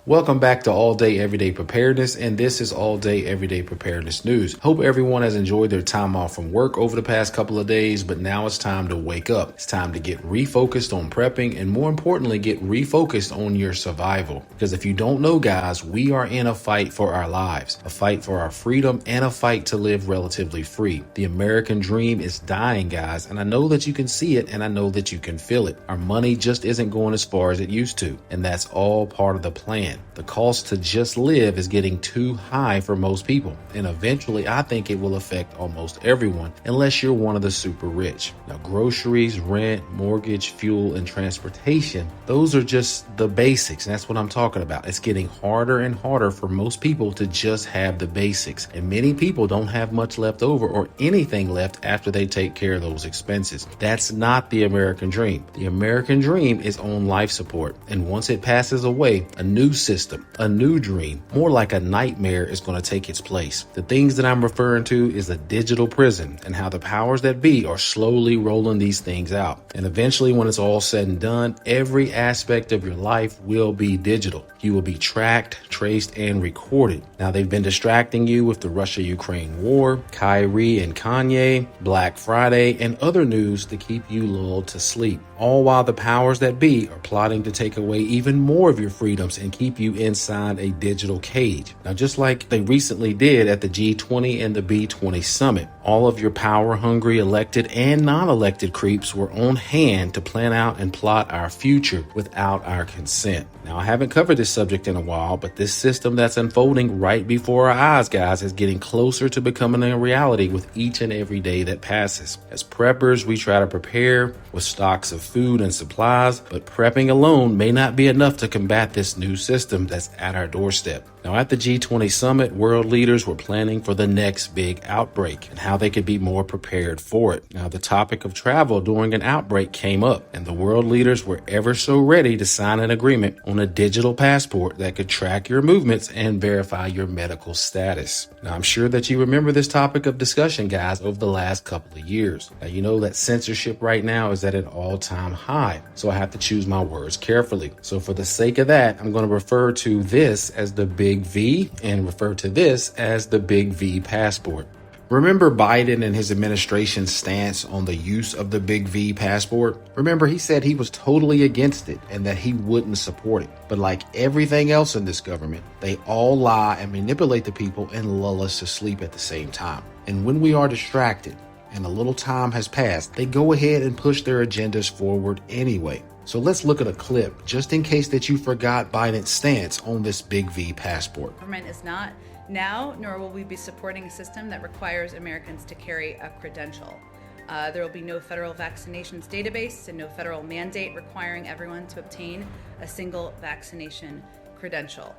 Welcome back to All Day Everyday Preparedness, and this is All Day Everyday Preparedness News. Hope everyone has enjoyed their time off from work over the past couple of days, but now it's time to wake up. It's time to get refocused on prepping and, more importantly, get refocused on your survival. Because if you don't know, guys, we are in a fight for our lives, a fight for our freedom, and a fight to live relatively free. The American dream is dying, guys, and I know that you can see it and I know that you can feel it. Our money just isn't going as far as it used to, and that's all part of the plan. The cost to just live is getting too high for most people, and eventually I think it will affect almost everyone unless you're one of the super rich. Now, groceries, rent, mortgage, fuel, and transportation, those are just the basics, and that's what I'm talking about. It's getting harder and harder for most people to just have the basics, and many people don't have much left over or anything left after they take care of those expenses. That's not the American dream. The American dream is on life support, and once it passes away, a new system, a new dream, more like a nightmare, is going to take its place. The things that I'm referring to is a digital prison and how the powers that be are slowly rolling these things out. And eventually, when it's all said and done, every aspect of your life will be digital. You will be tracked, traced, and recorded. Now, they've been distracting you with the Russia-Ukraine war, Kyrie and Kanye, Black Friday, and other news to keep you lulled to sleep. All while the powers that be are plotting to take away even more of your freedoms and keep you inside a digital cage. Now, just like they recently did at the G20 and the B20 summit, all of your power-hungry elected and non-elected creeps were on hand to plan out and plot our future without our consent. Now, I haven't covered this subject in a while, but this system that's unfolding right before our eyes, guys, is getting closer to becoming a reality with each and every day that passes. As preppers, we try to prepare with stocks of food and supplies, but prepping alone may not be enough to combat this new system that's at our doorstep. Now, at the G20 summit, world leaders were planning for the next big outbreak and how they could be more prepared for it. Now, the topic of travel during an outbreak came up, and the world leaders were ever so ready to sign an agreement on a digital passport that could track your movements and verify your medical status. Now, I'm sure that you remember this topic of discussion, guys, over the last couple of years. Now, you know that censorship right now is at an all-time high, so I have to choose my words carefully. So for the sake of that, I'm going to refer to this as the Big V and refer to this as the Big V passport. Remember Biden and his administration's stance on the use of the Big V passport? Remember, he said he was totally against it and that he wouldn't support it. But like everything else in this government, they all lie and manipulate the people and lull us to sleep at the same time. And when we are distracted and a little time has passed, they go ahead and push their agendas forward anyway. So let's look at a clip just in case that you forgot Biden's stance on this Big V passport. Government is not now, nor will we be supporting a system that requires Americans to carry a credential. There will be no federal vaccinations database and no federal mandate requiring everyone to obtain a single vaccination credential.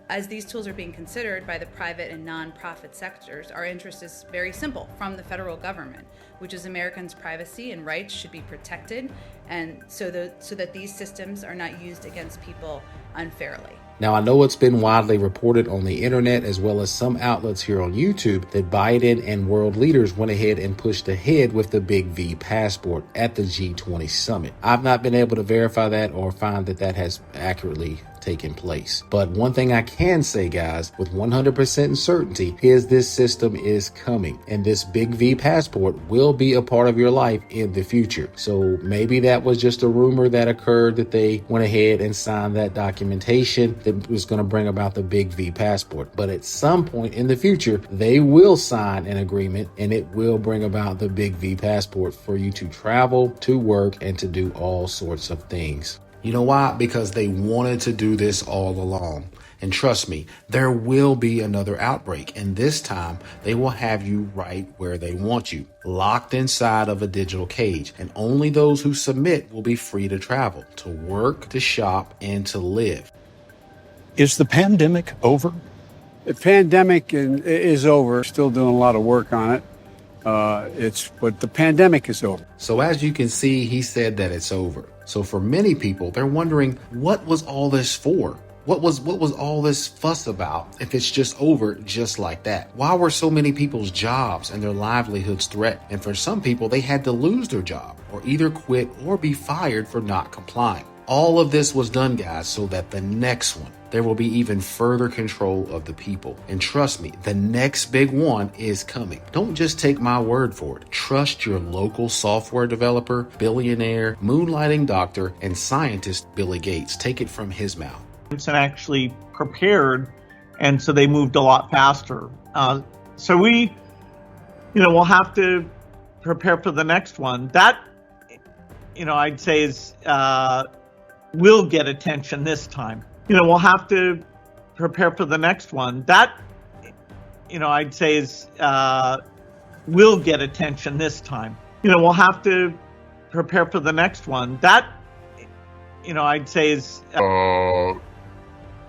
As these tools are being considered by the private and nonprofit sectors, our interest is very simple from the federal government, which is Americans' privacy and rights should be protected, and so that these systems are not used against people unfairly. Now, I know it's been widely reported on the internet as well as some outlets here on YouTube that Biden and world leaders went ahead and pushed ahead with the Big V passport at the G20 summit. I've not been able to verify that or find that that has accurately taken place. But one thing I can say, guys, with 100% certainty is this system is coming, and this Big V passport will be a part of your life in the future. So maybe that was just a rumor that occurred that they went ahead and signed that documentation that was going to bring about the Big V passport. But at some point in the future, they will sign an agreement and it will bring about the Big V passport for you to travel, to work, and to do all sorts of things. You know why? Because they wanted to do this all along. And trust me, there will be another outbreak. And this time they will have you right where they want you, locked inside of a digital cage. And only those who submit will be free to travel, to work, to shop, and to live. Is the pandemic over? The pandemic is over. Still doing a lot of work on it. But the pandemic is over. So as you can see, he said that it's over. So for many people, they're wondering, what was all this for? What was all this fuss about if it's just over just like that? Why were so many people's jobs and their livelihoods threatened? And for some people, they had to lose their job or either quit or be fired for not complying. All of this was done, guys, so that the next one, there will be even further control of the people. And trust me, the next big one is coming. Don't just take my word for it. Trust your local software developer, billionaire, moonlighting doctor, and scientist Billy Gates. Take it from his mouth. And actually prepared, and so they moved a lot faster. So we, we'll have to prepare for the next one. That, I'd say is will get attention this time. We'll have to prepare for the next one. That, I'd say is will get attention this time. We'll have to prepare for the next one. That, I'd say is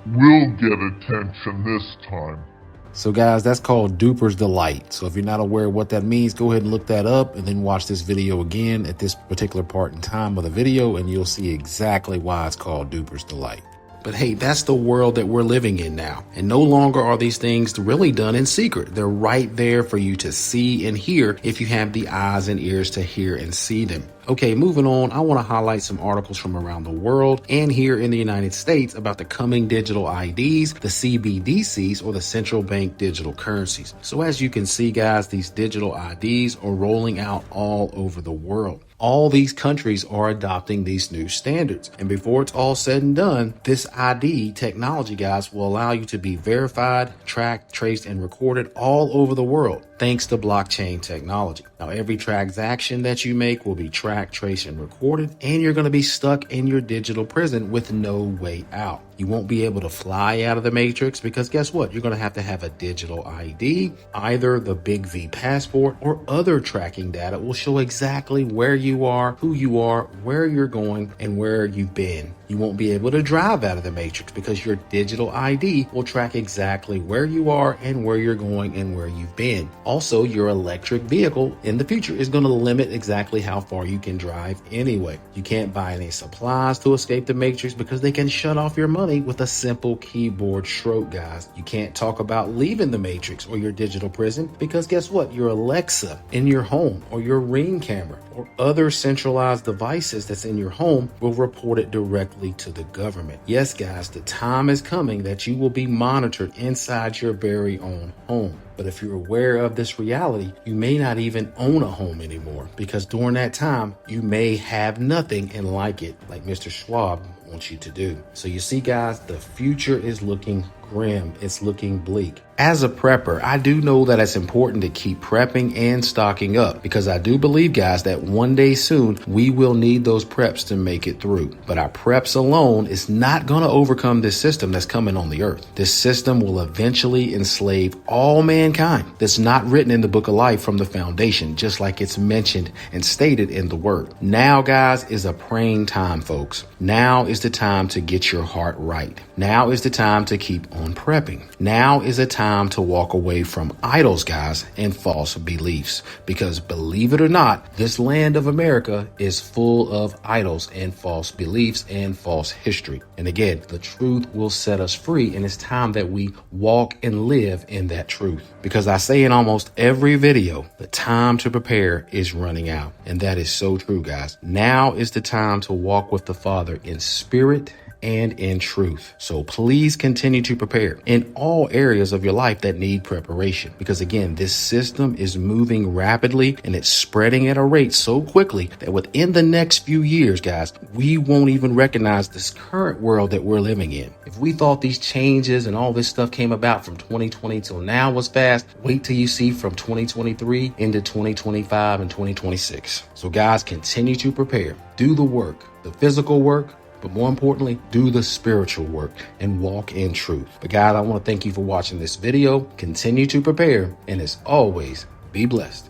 will get attention this time. So guys, that's called Duper's Delight. So if you're not aware of what that means, go ahead and look that up and then watch this video again at this particular part in time of the video, and you'll see exactly why it's called Duper's Delight. But hey, that's the world that we're living in now. And no longer are these things really done in secret. They're right there for you to see and hear if you have the eyes and ears to hear and see them. Okay, moving on, I want to highlight some articles from around the world and here in the United States about the coming digital IDs, the CBDCs, or the central bank digital currencies. So as you can see, guys, these digital IDs are rolling out all over the world. All these countries are adopting these new standards. And before it's all said and done, this ID technology, guys, will allow you to be verified, tracked, traced, and recorded all over the world, thanks to blockchain technology. Now, every transaction that you make will be tracked, traced, and recorded, and you're going to be stuck in your digital prison with no way out. You won't be able to fly out of the matrix because guess what? You're going to have a digital ID. Either the Big V passport or other tracking data will show exactly where you are, who you are, where you're going, and where you've been. You won't be able to drive out of the matrix because your digital ID will track exactly where you are and where you're going and where you've been. Also, your electric vehicle in the future is going to limit exactly how far you can drive anyway. You can't buy any supplies to escape the matrix because they can shut off your money with a simple keyboard stroke, guys. You can't talk about leaving the matrix or your digital prison because guess what? Your Alexa in your home or your Ring camera or other centralized devices that's in your home will report it directly to the government. Yes, guys, the time is coming that you will be monitored inside your very own home. But if you're aware of this reality, you may not even own a home anymore because during that time, you may have nothing and like it, like Mr. Schwab wants you to do. So you see, guys, the future is looking grim. It's looking bleak. As a prepper, I do know that it's important to keep prepping and stocking up because I do believe, guys, that one day soon we will need those preps to make it through. But our preps alone is not going to overcome this system that's coming on the earth. This system will eventually enslave all mankind. That's not written in the book of life from the foundation, just like it's mentioned and stated in the word. Now, guys, is a praying time, folks. Now is the time to get your heart right. Now is the time to keep on prepping. Now is a time to walk away from idols, guys, and false beliefs. Because believe it or not, this land of America is full of idols and false beliefs and false history. And again, the truth will set us free. And it's time that we walk and live in that truth. Because I say in almost every video, the time to prepare is running out. And that is so true, guys. Now is the time to walk with the Father in spirit and in truth. So please continue to prepare in all areas of your life that need preparation. Because again, this system is moving rapidly and it's spreading at a rate so quickly that within the next few years, guys, we won't even recognize this current world that we're living in. If we thought these changes and all this stuff came about from 2020 till now was fast, wait till you see from 2023 into 2025 and 2026. So guys, continue to prepare. Do the work, the physical work, but more importantly, do the spiritual work and walk in truth. But God, I want to thank you for watching this video. Continue to prepare, and as always, be blessed.